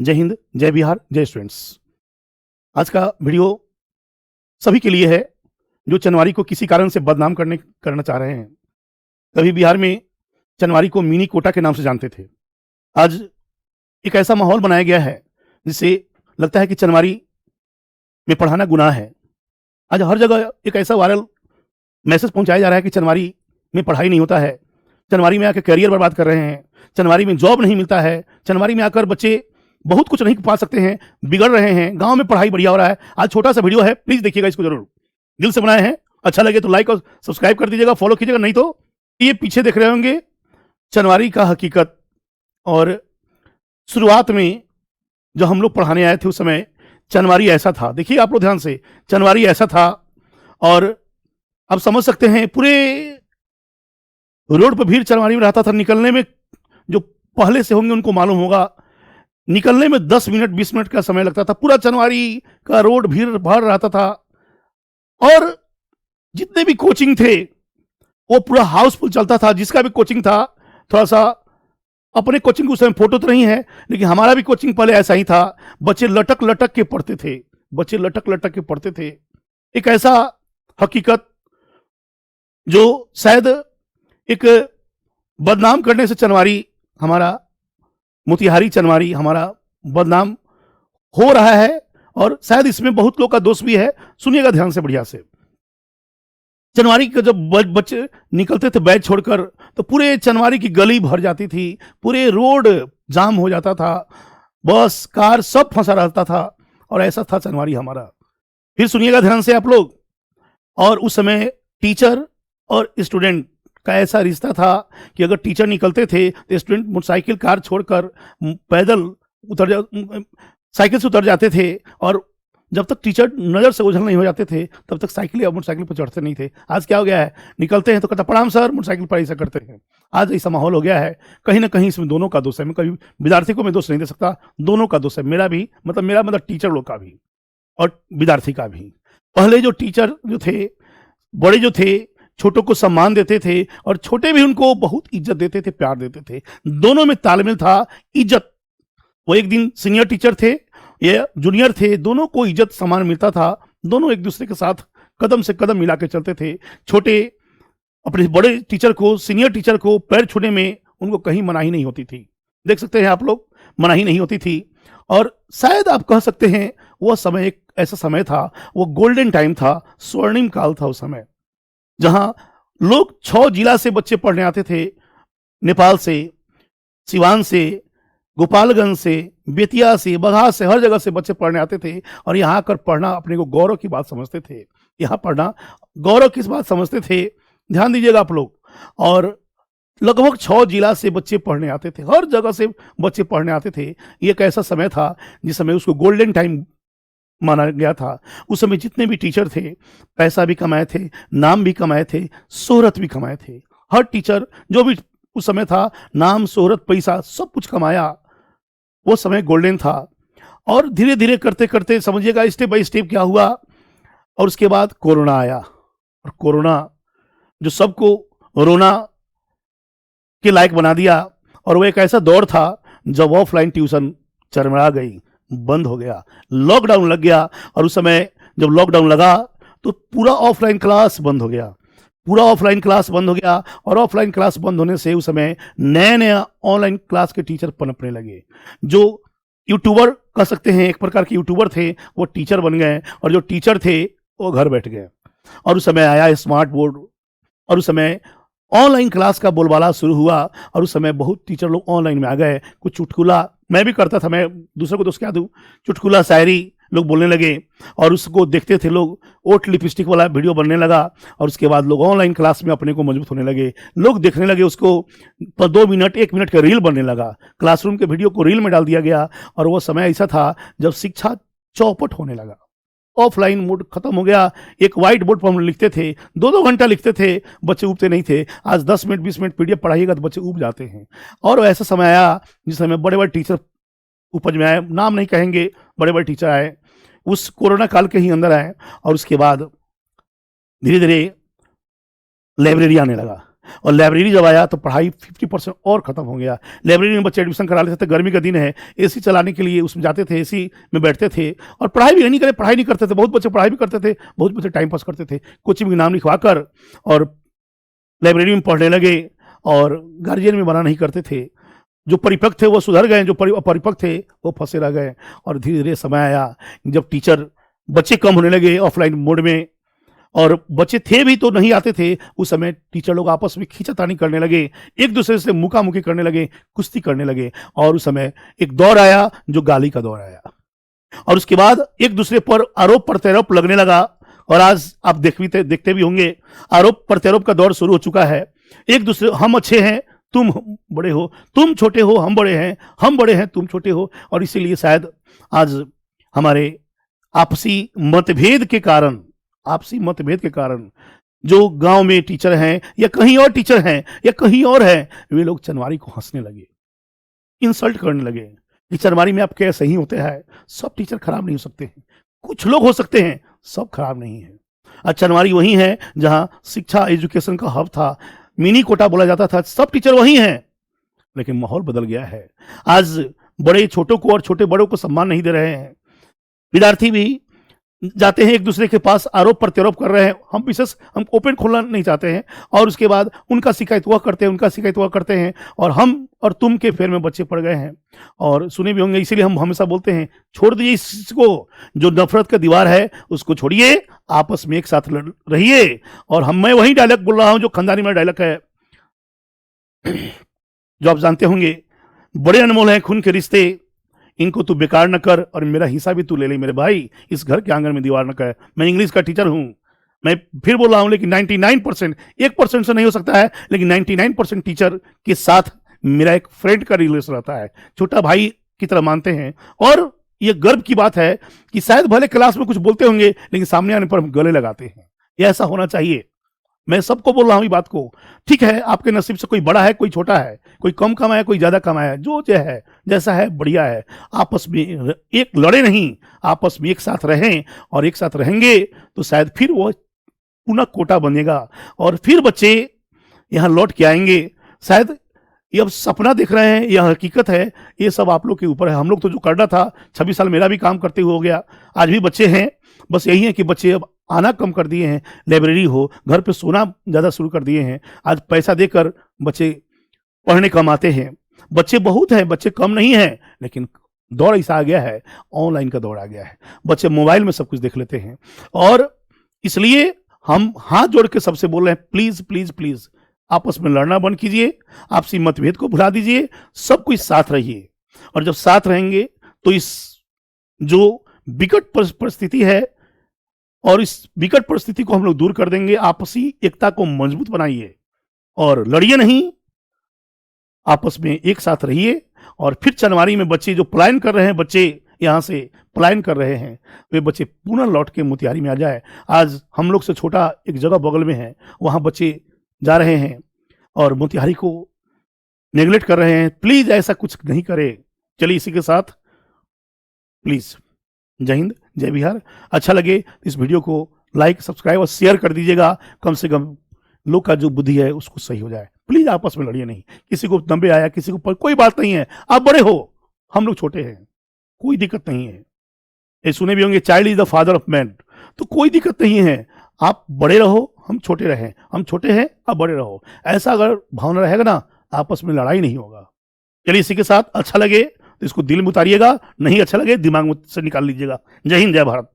जय हिंद, जय बिहार, जय स्टूडेंट्स। आज का वीडियो सभी के लिए है जो चनवारी को किसी कारण से बदनाम करना चाह रहे हैं। कभी बिहार में चनवारी को मिनी कोटा के नाम से जानते थे। आज एक ऐसा माहौल बनाया गया है जिससे लगता है कि चनवारी में पढ़ाना गुनाह है। आज हर जगह एक ऐसा वायरल मैसेज पहुंचाया जा रहा है कि चनवारी में पढ़ाई नहीं होता है, चनवारी में आकर करियर बर्बाद कर रहे हैं, चनवारी में जॉब नहीं मिलता है, चनवारी में आकर बच्चे बहुत कुछ नहीं पा सकते हैं, बिगड़ रहे हैं, गांव में पढ़ाई बढ़िया हो रहा है। आज छोटा सा वीडियो है, प्लीज देखिएगा, इसको जरूर दिल से बनाए हैं। अच्छा लगे तो लाइक और सब्सक्राइब कर दीजिएगा, फॉलो कीजिएगा, नहीं तो ये पीछे देख रहे होंगे चनवारी का हकीकत। और शुरुआत में जब हम लोग पढ़ाने आए थे उस समय चनवारी ऐसा था। देखिए आप लोग ध्यान से, चनवारी ऐसा था। और आप समझ सकते हैं पूरे रोड पर भीड़ चनवारी में रहता था। निकलने में जो पहले से होंगे उनको मालूम होगा, निकलने में 10 मिनट 20 मिनट का समय लगता था। पूरा चनवारी का रोड भीड़ भर रहता था और जितने भी कोचिंग थे वो पूरा हाउसफुल चलता था। जिसका भी कोचिंग था, थोड़ा सा अपने कोचिंग के उस समय फोटो तो नहीं है, लेकिन हमारा भी कोचिंग पहले ऐसा ही था। बच्चे लटक लटक के पढ़ते थे, बच्चे लटक लटक के पढ़ते थे। एक ऐसा हकीकत जो शायद एक बदनाम करने से चनवारी हमारा, मोतिहारी चनवारी हमारा बदनाम हो रहा है और शायद इसमें बहुत लोग का दोष भी है। सुनिएगा ध्यान से, बढ़िया से। चनवारी के जब बच्चे निकलते थे बैच छोड़कर तो पूरे चनवारी की गली भर जाती थी, पूरे रोड जाम हो जाता था, बस कार सब फंसा रहता था। और ऐसा था चनवारी हमारा। फिर सुनिएगा ध्यान से आप लोग। और उस समय टीचर और स्टूडेंट का ऐसा रिश्ता था कि अगर टीचर निकलते थे तो स्टूडेंट मोटरसाइकिल कार छोड़कर पैदल साइकिल से उतर जाते थे। और जब तक टीचर नज़र से ओझल नहीं हो जाते थे तब तक साइकिल या मोटरसाइकिल पर चढ़ते नहीं थे। आज क्या हो गया है, निकलते हैं तो कहता प्रणाम सर, मोटरसाइकिल पर ऐसा करते हैं। आज ऐसा माहौल हो गया है। कहीं ना कहीं इसमें दोनों का दोष है। मैं कभी विद्यार्थी को मैं दोष नहीं दे सकता, दोनों का दोष है। मेरा मतलब टीचर लोग का भी और विद्यार्थी का भी। पहले जो टीचर जो थे, बड़े जो थे, छोटों को सम्मान देते थे और छोटे भी उनको बहुत इज्जत देते थे, प्यार देते थे। दोनों में तालमेल था, इज्जत। वो एक दिन सीनियर टीचर थे, ये जूनियर थे, दोनों को इज्जत सम्मान मिलता था। दोनों एक दूसरे के साथ कदम से कदम मिला के चलते थे। छोटे अपने बड़े टीचर को, सीनियर टीचर को पैर छूने में उनको कहीं मनाही नहीं होती थी। देख सकते हैं आप लोग, मनाही नहीं होती थी। और शायद आप कह सकते हैं वह समय एक ऐसा समय था, वो गोल्डन टाइम था, स्वर्णिम काल था उस समय, जहां लोग 6 जिला से बच्चे पढ़ने आते थे। नेपाल से, सिवान से, गोपालगंज से, बेतिया से, बगहा से, हर जगह से बच्चे पढ़ने आते थे। और यहाँ आकर पढ़ना अपने को गौरव की बात समझते थे। यहाँ पढ़ना गौरव किस बात समझते थे, ध्यान दीजिएगा आप लोग। और लगभग 6 जिला से बच्चे पढ़ने आते थे, हर जगह से बच्चे पढ़ने आते थे। ये एक ऐसा समय था जिस समय उसको गोल्डन टाइम माना गया था। उस समय जितने भी टीचर थे पैसा भी कमाए थे, नाम भी कमाए थे, शोहरत भी कमाए थे। हर टीचर जो भी उस समय था, नाम, शोहरत, पैसा सब कुछ कमाया। वो समय गोल्डन था। और धीरे धीरे करते करते समझिएगा स्टेप बाय स्टेप क्या हुआ। और उसके बाद कोरोना आया। और कोरोना जो सबको रोना के लायक बना दिया। और वो एक ऐसा दौर था जब ऑफलाइन ट्यूशन चरमरा गई, बंद हो गया, लॉकडाउन लग गया। और उस समय जब लॉकडाउन लगा तो पूरा ऑफलाइन क्लास बंद हो गया, पूरा ऑफलाइन क्लास बंद हो गया। और ऑफलाइन क्लास बंद होने से उस समय नए नए ऑनलाइन क्लास के टीचर पनपने लगे। जो यूट्यूबर कह सकते हैं, एक प्रकार के यूट्यूबर थे, वो टीचर बन गए। और जो टीचर थे वो घर बैठ गए। और उस समय आया स्मार्ट बोर्ड और उस समय ऑनलाइन क्लास का बोलबाला शुरू हुआ। और उस समय बहुत टीचर लोग ऑनलाइन में आ गए। कुछ चुटकुला मैं भी करता था, मैं दूसरे को दोस्त क्या दूं, चुटकुला शायरी लोग बोलने लगे। और उसको देखते थे लोग, ओट लिपस्टिक वाला वीडियो बनने लगा। और उसके बाद लोग ऑनलाइन क्लास में अपने को मजबूत होने लगे, लोग देखने लगे उसको। 2 मिनट 1 मिनट का रील बनने लगा, क्लासरूम के वीडियो को रील में डाल दिया गया। और वो समय ऐसा था जब शिक्षा चौपट होने लगा, ऑफलाइन मोड खत्म हो गया। एक व्हाइट बोर्ड पर हम लिखते थे, 2-2 घंटा लिखते थे, बच्चे उबते नहीं थे। आज 10 मिनट 20 मिनट पीडीएफ पढ़ाइएगा तो बच्चे उब जाते हैं। और ऐसा समय आया जिस समय बड़े बड़े टीचर उपज में आए, नाम नहीं कहेंगे, बड़े बड़े टीचर आए, उस कोरोना काल के ही अंदर आए। और उसके बाद धीरे धीरे लाइब्रेरी आने लगा। और लाइब्रेरी जब आया तो पढ़ाई 50% और खत्म हो गया। लाइब्रेरी में बच्चे एडमिशन करा लेते थे, गर्मी का दिन है, एसी चलाने के लिए उसमें जाते थे, एसी में बैठते थे और पढ़ाई भी नहीं करे, पढ़ाई नहीं करते थे। बहुत बच्चे पढ़ाई भी करते थे, बहुत बच्चे टाइम पास करते थे। कोचिंग में नाम लिखवा कर और लाइब्रेरी में पढ़ने लगे और गार्जियन में मना नहीं करते थे। जो परिपक्व थे वो सुधर गए, जो अपरिपक्व थे वो फंसे रह गए। और धीरे धीरे समय आया जब टीचर, बच्चे कम होने लगे ऑफलाइन मोड में, और बच्चे थे भी तो नहीं आते थे। उस समय टीचर लोग आपस में खींचातानी करने लगे, एक दूसरे से मुकामुकी करने लगे, कुश्ती करने लगे। और उस समय एक दौर आया जो गाली का दौर आया, और उसके बाद एक दूसरे पर आरोप प्रत्यारोप लगने लगा। और आज आप देखते भी होंगे, आरोप प्रत्यारोप का दौर शुरू हो चुका है। एक दूसरे, हम अच्छे हैं, तुम बड़े हो, तुम छोटे हो, हम बड़े हैं, हम बड़े हैं, तुम छोटे हो। और इसीलिए शायद आज हमारे आपसी मतभेद के कारण जो गांव में टीचर हैं या कहीं और टीचर हैं या कहीं और हैं, वे लोग चनवारी को हंसने लगे, इंसल्ट करने लगे कि चनवारी में आप कैसे ही होते हैं, सब टीचर खराब नहीं हो सकते हैं, कुछ लोग हो सकते हैं, सब खराब नहीं है। आज चनवारी वही है जहां शिक्षा एजुकेशन का हब था, मिनी कोटा बोला जाता था, सब टीचर वही हैं। लेकिन माहौल बदल गया है। आज बड़े छोटों को और छोटे बड़ों को सम्मान नहीं दे रहे हैं। विद्यार्थी भी जाते हैं एक दूसरे के पास, आरोप प्रत्यारोप कर रहे हैं। हम ओपन खोलना नहीं चाहते हैं, और उसके बाद उनका शिकायत वह करते हैं, और हम और तुम के फेर में बच्चे पड़ गए हैं। और सुने भी होंगे, इसीलिए हम हमेशा बोलते हैं, छोड़ दीजिए इसको, जो नफरत का दीवार है उसको छोड़िए, आपस में एक साथ रहिए। और मैं वही डायलॉग बोल रहा हूं जो खानदानी में डायलॉग है, जो आप जानते होंगे, बड़े अनमोल हैं खून के रिश्ते, इनको तू बेकार न कर, और मेरा हिस्सा भी तू ले ले मेरे भाई, इस घर के आंगन में दीवार न कर। मैं इंग्लिश का टीचर हूं, मैं फिर बोल रहा हूं, लेकिन 99%, 1% से नहीं हो सकता है, लेकिन 99% टीचर के साथ मेरा एक फ्रेंड का रिलेशन रहता है, छोटा भाई की तरह मानते हैं। और ये गर्व की बात है कि शायद भले क्लास में कुछ बोलते होंगे, लेकिन सामने आने पर हम गले लगाते हैं। यह ऐसा होना चाहिए। मैं सबको बोल रहा हूं ये बात को। ठीक है, आपके नसीब से कोई बड़ा है, कोई छोटा है, कोई कम कमाया, कोई ज्यादा कमाया, जो है जैसा है बढ़िया है। आपस में एक लड़े नहीं, आपस में एक साथ रहें, और एक साथ रहेंगे तो शायद फिर वो पुनः कोटा बनेगा, और फिर बच्चे यहाँ लौट के आएंगे। शायद ये अब सपना देख रहे हैं, यह हकीकत है, ये सब आप लोग के ऊपर है। हम लोग तो जो करना था, 26 साल मेरा भी काम करते हुए हो गया। आज भी बच्चे हैं, बस यही है कि बच्चे अब आना कम कर दिए हैं, लाइब्रेरी हो, घर पे सोना ज़्यादा शुरू कर दिए हैं। आज पैसा देकर बच्चे पढ़ने कम आते हैं। बच्चे बहुत हैं, बच्चे कम नहीं हैं, लेकिन दौर ऐसा आ गया है, ऑनलाइन का दौर आ गया है। बच्चे मोबाइल में सब कुछ देख लेते हैं, और इसलिए हम हाथ जोड़ के सबसे बोल रहे हैं, प्लीज प्लीज प्लीज आपस में लड़ना बंद कीजिए, आपसी मतभेद को भुला दीजिए, सब कुछ साथ रहिए। और जब साथ रहेंगे तो इस जो विकट परिस्थिति है, और इस विकट परिस्थिति को हम लोग दूर कर देंगे। आपसी एकता को मजबूत बनाइए और लड़िए नहीं, आपस में एक साथ रहिए। और फिर चनवारी में बच्चे जो पलायन कर रहे हैं, बच्चे यहाँ से पलायन कर रहे हैं, वे बच्चे पुनः लौट के मोतिहारी में आ जाए। आज हम लोग से छोटा एक जगह बगल में है, वहाँ बच्चे जा रहे हैं और मोतिहारी को नेग्लेक्ट कर रहे हैं। प्लीज ऐसा कुछ नहीं करें। चलिए इसी के साथ प्लीज जय हिंद, जय बिहार। अच्छा लगे तो इस वीडियो को लाइक, सब्सक्राइब और शेयर कर दीजिएगा। कम से कम लोग का जो बुद्धि है उसको सही हो जाए। प्लीज आपस में लड़िए नहीं, किसी को दंबे आया, किसी को कोई बात नहीं है। आप बड़े हो, हम लोग छोटे हैं, कोई दिक्कत नहीं है। ये सुने भी होंगे, child is the father of man, तो कोई दिक्कत नहीं है। आप बड़े रहो, हम छोटे रहें, हम छोटे हैं, आप बड़े रहो। ऐसा अगर भावना रहेगा ना, आपस में लड़ाई नहीं होगा। चलिए इसी के साथ, अच्छा लगे तो इसको दिल में उतारिएगा, नहीं अच्छा लगे दिमाग में से निकाल लीजिएगा। जय हिंद, जय भारत।